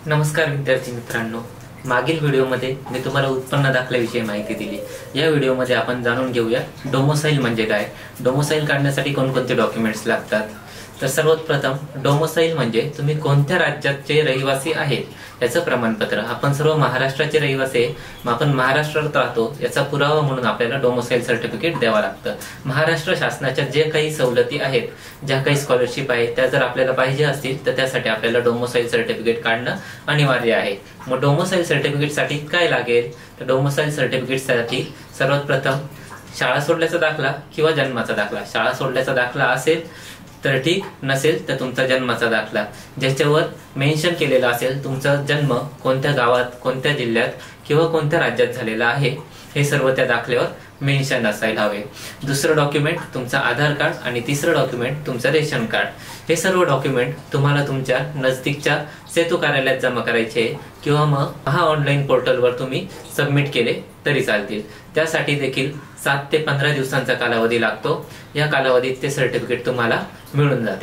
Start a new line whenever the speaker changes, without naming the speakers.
नमस्कार विद्यार्थी मित्रांनो, मागील व्हिडिओमध्ये मी तुम्हाला उत्पन्न दाखल्याविषयी माहिती दिली। या व्हिडिओमध्ये आपण जाणून घेऊया डोमोसाइल म्हणजे काय, डोमोसाइल काढण्यासाठी कोणकोणते डॉक्युमेंट्स लागतात। तर सर्वप्रथम डोमोसाइल म्हणजे तुम्ही कोणत्या राज्याचे रहिवासी आहेत याचं प्रमाणपत्र। आपण सर्व महाराष्ट्राचे रहिवासी आहे, मग आपण महाराष्ट्रात राहतो याचा पुरावा म्हणून आपल्याला डोमोसाइल सर्टिफिकेट द्यावं लागतं। महाराष्ट्र शासनाच्या जे काही सवलती आहेत, ज्या काही स्कॉलरशिप आहे त्या जर आपल्याला पाहिजे असतील तर त्यासाठी आपल्याला डोमोसाइल सर्टिफिकेट काढणं अनिवार्य आहे। मग डोमोसाइल सर्टिफिकेट साठी काय लागेल, तर डोमोसाइल सर्टिफिकेट साठी सर्वात प्रथम शाळा सोडल्याचा दाखला किंवा जन्माचा दाखला। शाळा सोडल्याचा दाखला असेल तर ठीक, नसेल तर तुमचा जन्माचा दाखला, ज्याच्यावर मेन्शन केलेला असेल तुमचा जन्म कोणत्या गावात, कोणत्या जिल्ह्यात किंवा कोणत्या राज्यात झालेला आहे हे सर्व त्या दाखल्यावर मेन्शन असायला हवे। दुसरं डॉक्युमेंट तुमचा आधार कार्ड आणि तिसरं डॉक्युमेंट तुमचं रेशन कार्ड। हे सर्व डॉक्युमेंट तुम्हाला तुमच्या नजदीकच्या सेतू कार्यालयात जमा करायचे किंवा मग हा ऑनलाईन पोर्टलवर तुम्ही सबमिट केले तरी चालतील। त्यासाठी देखील 7 ते 15 दिवसांचा कालावधी लागतो। या कालावधीत ते सर्टिफिकेट तुम्हाला मिळून जाते।